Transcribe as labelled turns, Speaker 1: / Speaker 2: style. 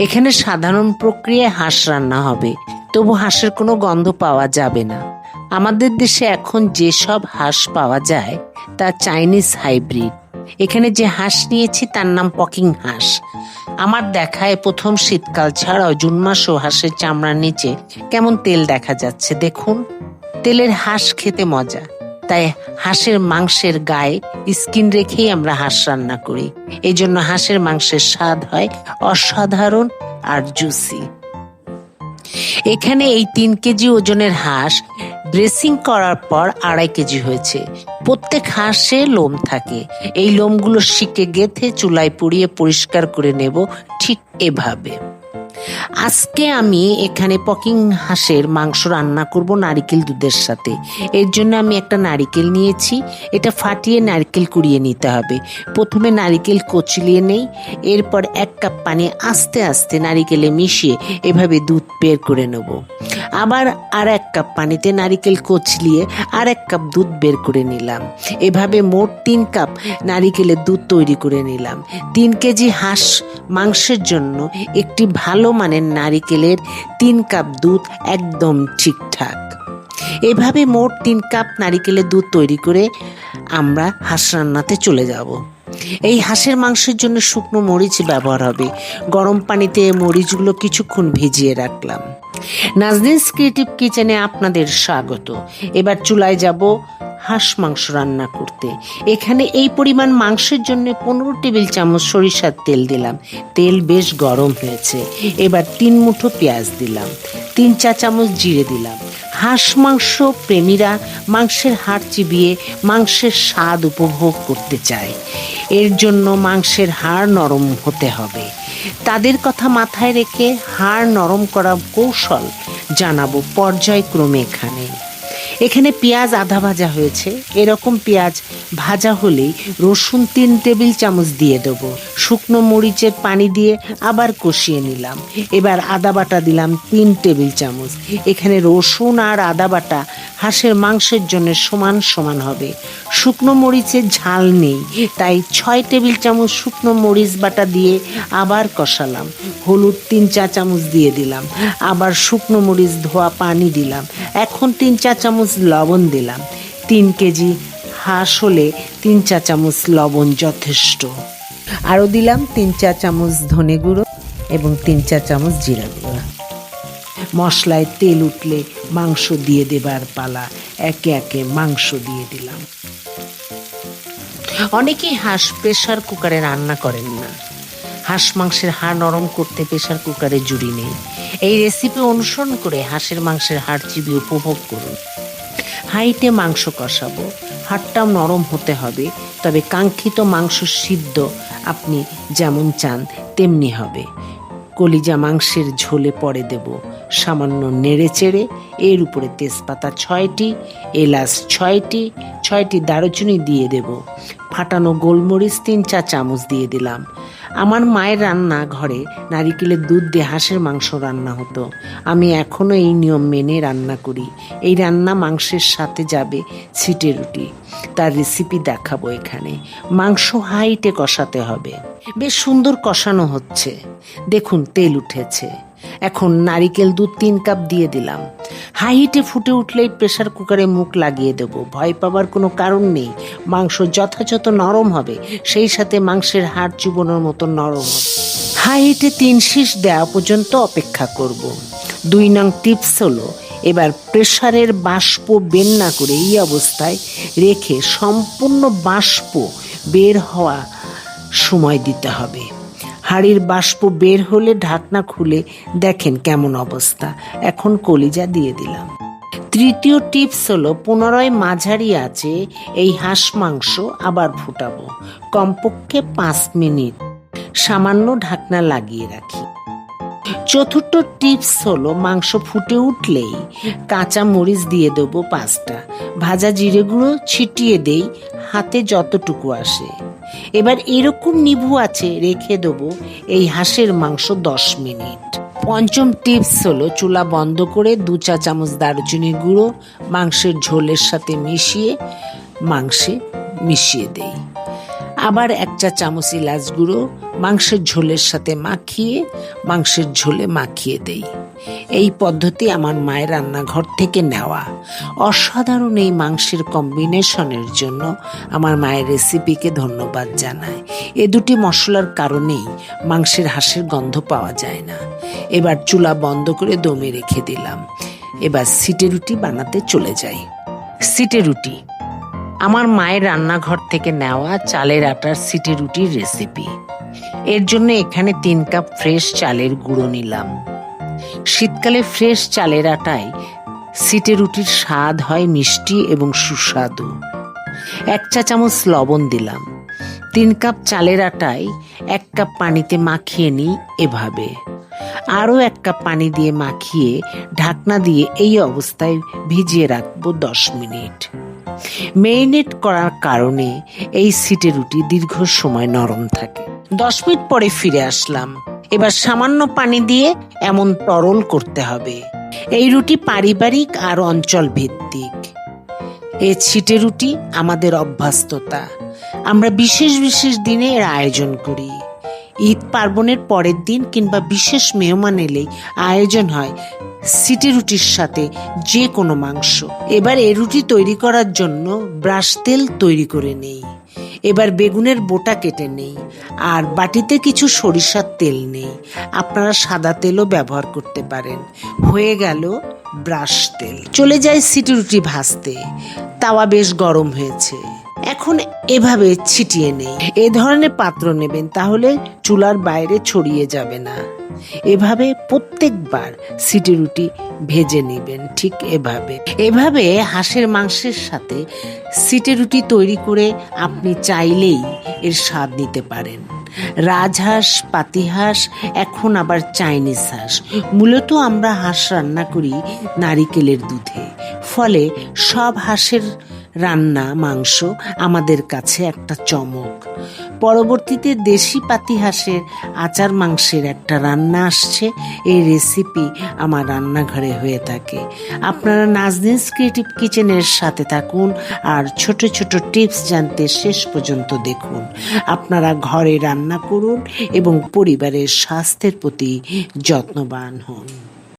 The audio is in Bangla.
Speaker 1: এখানে সাধারণ প্রক্রিয়ায় হাঁস রান্না হবে, তবু হাঁসের কোনো গন্ধ পাওয়া যাবে না। আমাদের দেশে এখন যেসব হাঁস পাওয়া যায় তা চাইনিজ হাইব্রিড। এখানে যে হাঁস নিয়েছি তার নাম পকিং হাঁস। আমার দেখায় প্রথম শীতকাল ছাড়াও জুন মাসেও হাঁসের চামড়ার নিচে কেমন তেল দেখা যাচ্ছে দেখুন। তেলের হাঁস খেতে মজা, তাই হাঁসের মাংসের গায়ে স্কিন রেখেই আমরা হাঁস রান্না করি। এই জন্য হাঁসের মাংসের স্বাদ হয় অসাধারণ আর জুসি। এখানে এই 3 কেজি ওজনের হাঁস ড্রেসিং করার পর 2.5 কেজি হয়েছে। প্রত্যেক হাঁসে লোম থাকে, এই লোমগুলো শিকে গেথে চুলায় পুড়িয়ে পরিষ্কার করে নেব ঠিক এভাবে। আজকে আমি এখানে পকিং হাঁসের মাংস রান্না করব নারিকেল দুধের সাথে। এর জন্য আমি একটা নারিকেল নিয়েছি, এটা ফাটিয়ে নারকেল কুড়িয়ে নিতে হবে। প্রথমে নারিকেল কচলিয়ে নেই, এরপর 1 কাপ পানি আস্তে আস্তে নারিকেলে মিশিয়ে এভাবে দুধ বের করে নেব। আবার আর 1 কাপ পানিতে নারিকেল কচলিয়ে আর 1 কাপ দুধ বের করে নিলাম। এভাবে মোট 3 কাপ নারিকেলের দুধ তৈরি করে নিলাম। 3 কেজি হাঁস মাংসের জন্য একটি ভালো মানের নারিকেলের 3 কাপ দুধ একদম ঠিকঠাক। এভাবে মোট 3 কাপ নারিকেলের দুধ তৈরি করে আমরা হাঁস রান্নাতে চলে যাব। এই হাঁসের মাংসের জন্য শুকনো মরিচ ব্যবহার হবে। গরম পানিতে মরিচগুলো কিছুক্ষণ ভিজিয়ে রাখলাম। নাজনীনস ক্রিয়েটিভ কিচেনে আপনাদের স্বাগত। এবার চুলায় যাব হাঁস মাংস রান্না করতে। এখানে এই পরিমাণ মাংসের জন্য 15 টেবিল চামচ সরিষার তেল দিলাম। তেল বেশ গরম হয়েছে। এবার 3 মুঠো পেঁয়াজ দিলাম, 3 চা চামচ জিরে দিলাম। হাঁস মাংস প্রেমীরা মাংসের হাড় চিবিয়ে মাংসের স্বাদ উপভোগ করতে চায়। এর জন্য মাংসের হাড় নরম হতে হবে। তাদের কথা মাথায় রেখে হাড় নরম করা কৌশল জানাবো পর্যায়ক্রমে। এখানে পেঁয়াজ আধা ভাজা হয়েছে। এরকম পেঁয়াজ ভাজা হলেই রসুন 3 টেবিল চামচ দিয়ে দেবো। শুকনো মরিচের পানি দিয়ে আবার কষিয়ে নিলাম। এবার আদা বাটা দিলাম 3 টেবিল চামচ। এখানে রসুন আর আদা বাটা হাঁসের মাংসের জন্য সমান সমান হবে। শুকনো মরিচের ঝাল নেই, তাই 6 টেবিল চামচ শুকনো মরিচ বাটা দিয়ে আবার কষালাম। হলুদ 3 চা চামচ দিয়ে দিলাম। আবার শুকনো মরিচ ধোয়া পানি দিলাম। এখন 3 চা চামচ লবণ দিলাম। 3 কেজি হাঁস হলে 3 চা চামচ লবণ যথেষ্ট। আরও দিলাম 3 চা চামচ ধনে গুঁড়ো এবং 3 চা চামচ জিরা গুঁড়ো। মশলায় তেল উঠলে মাংস দিয়ে দেবার পালা। একে একে মাংস দিয়ে দিলাম। অনেকেই হাঁস প্রেসার কুকারে রান্না করেন না। হাঁস মাংসের হাড় নরম করতে প্রেসার কুকারে জুড়ি নেই। এই রেসিপি অনুসরণ করে হাঁসের মাংসের হাড় চিবিয়ে উপভোগ করুন। হাঁড়িতে মাংস কষাবো, হাড়টাও নরম হতে হবে, তবে কাঙ্ক্ষিত মাংস সিদ্ধ আপনি যেমন চান তেমনি হবে। কলিজা মাংসের ঝোলে পরে দেব সামান্য নেড়ে চেড়ে। এর উপরে তেজপাতা 6টি, এলাচ 6টি দারুচিনি দিয়ে দেব। ফাটানো গোলমরিচ 3 চা চামচ দিয়ে দিলাম। আমার মায়ের রান্না ঘরে নারিকেলের দুধ দিয়ে হাঁসের মাংস রান্না হতো। আমি এখনও এই নিয়ম মেনে রান্না করি। এই রান্না মাংসের সাথে যাবে ছিটে রুটি। তার রেসিপি দেখাবো এখানে। মাংস হাইটে কষাতে হবে। বেশ সুন্দর কষানো হচ্ছে, দেখুন তেল উঠেছে। এখন নারিকেল দুধ 3 কাপ দিয়ে দিলাম। হাই হিটে ফুটে উঠলেই প্রেসার কুকারে মুখ লাগিয়ে দেব। ভয় পাবার কোনো কারণ নেই। মাংস যথাযথ নরম হবে, সেই সাথে মাংসের হাড় চুবানোর মতো নরম হবে। হাই হিটে 3 শীষ দেওয়া পর্যন্ত অপেক্ষা করব। 2 নং টিপস হলো, এবার প্রেসারের বাষ্প বের না করে এই অবস্থায় রেখে সম্পূর্ণ বাষ্প বের হওয়া সময় দিতে হবে। হাঁড়ির বাষ্প বের হলে ঢাকনা খুলে দেখেন কেমন অবস্থা। এখন কলিজা দিয়ে দিলাম। তৃতীয় টিপস হলো, পুনরায় মাঝারি আঁচে এই হাঁস মাংস আবার ফুটাবো, কমপক্ষে 5 মিনিট। সামান্য ঢাকনা লাগিয়ে রাখি। চতুর্থ টিপস হলো, মাংস ফুটে উঠলেই কাঁচা মরিচ দিয়ে দেবো 5টা। ভাজা জিরে গুঁড়ো ছিটিয়ে দেই হাতে যতটুকু আসে। এবার এরকম নিভু আছে রেখে দেবো এই হাঁসের মাংস 10 মিনিট। পঞ্চম টিপস হলো, চুলা বন্ধ করে 2 চা চামচ দারুচিনির গুঁড়ো মাংসের ঝোলের সাথে মাংসে মিশিয়ে দেই। আবার 1 চা চামচ এলাচ গুঁড়ো মাংসের ঝোলের সাথে মাখিয়ে মাংসের ঝোলে মাখিয়ে দেই। এই পদ্ধতি আমার মায়ের রান্নাঘর থেকে নেওয়া। অসাধারণ এই মাংসের কম্বিনেশনের জন্য আমার মায়ের রেসিপিকে ধন্যবাদ জানাই। এ দুটি মশলার কারণেই মাংসের হাঁসের গন্ধ পাওয়া যায় না। এবার চুলা বন্ধ করে দমে রেখে দিলাম। এবার সিটে রুটি বানাতে চলে যাই। সিটে রুটি আমার মায়ের রান্নাঘর থেকে নেওয়া চালের আটার সিটে রুটির রেসিপি। এর জন্য এখানে 3 কাপ ফ্রেশ চালের গুঁড়ো নিলাম। শীতকালে ফ্রেশ চালের আটায় সিটে রুটির স্বাদ হয় মিষ্টি এবং সুস্বাদু। 1 চা চামচ লবণ দিলাম। 3 কাপ চালের আটায় 1 কাপ পানিতে মাখিয়ে নিই এভাবে। আরও 1 কাপ পানি দিয়ে মাখিয়ে ঢাকনা দিয়ে এই অবস্থায় ভিজিয়ে রাখবো 10 মিনিট। মেরিনেট করার কারণে এই সিটে রুটি দীর্ঘ সময় নরম থাকে। 10 মিনিট পরে ফিরে আসলাম। এবার সামান্য পানি দিয়ে এমন তরল করতে হবে। এই রুটি পারিবারিক আর অঞ্চল ভিত্তিক। এই সিটে রুটি আমাদের অভ্যস্ততা। আমরা বিশেষ বিশেষ দিনে এর আয়োজন করি। ঈদ পার্বণের পরের দিন কিংবা বিশেষ মেহমান এলেই আয়োজন হয় সিটে রুটির সাথে যে কোনো মাংস। এবার এই রুটি তৈরি করার জন্য ব্রাশ তেল তৈরি করে নেই। এবার বেগুনের বোটা কেটে নেই আর বাটিতে কিছু সরিষার তেল নেই। আপনারা সাদা তেলও ব্যবহার করতে পারেন। হয়ে গেল ব্রাশ তেল। চলে যায় সিটে রুটি ভাজতে। তাওয়া বেশ গরম হয়েছে। এখন এভাবে ছিটিয়ে নেই। এ ধরনের পাত্র নেবেন, তাহলে চুলার বাইরে ছড়িয়ে যাবে না। এভাবে প্রত্যেকবার সিটে রুটি ভেজে নেবেন। ঠিক এভাবে হাঁসের মাংসের সাথে সিটে রুটি তৈরি করে আপনি চাইলেই এর স্বাদ নিতে পারেন। রাজহাঁস, পাতিহাঁস, এখন আবার চাইনিজ হাঁস। মূলত আমরা হাঁস রান্না করি নারিকেলের দুধে। ফলে সব হাঁসের রান্না মাংস আমাদের কাছে একটা চমক। পরবর্তীতে দেশি পাতিহাঁসের আচার মাংসের একটা রান্না আসছে। এই রেসিপি আমার রান্নাঘরে হয়ে থাকে। আপনারা নাজনীনস ক্রিয়েটিভ কিচেনের সাথে থাকুন আর ছোট ছোট টিপস জানতে শেষ পর্যন্ত দেখুন। আপনারা ঘরে রান্না করুন এবং পরিবারের স্বাস্থ্যের প্রতি যত্নবান হন।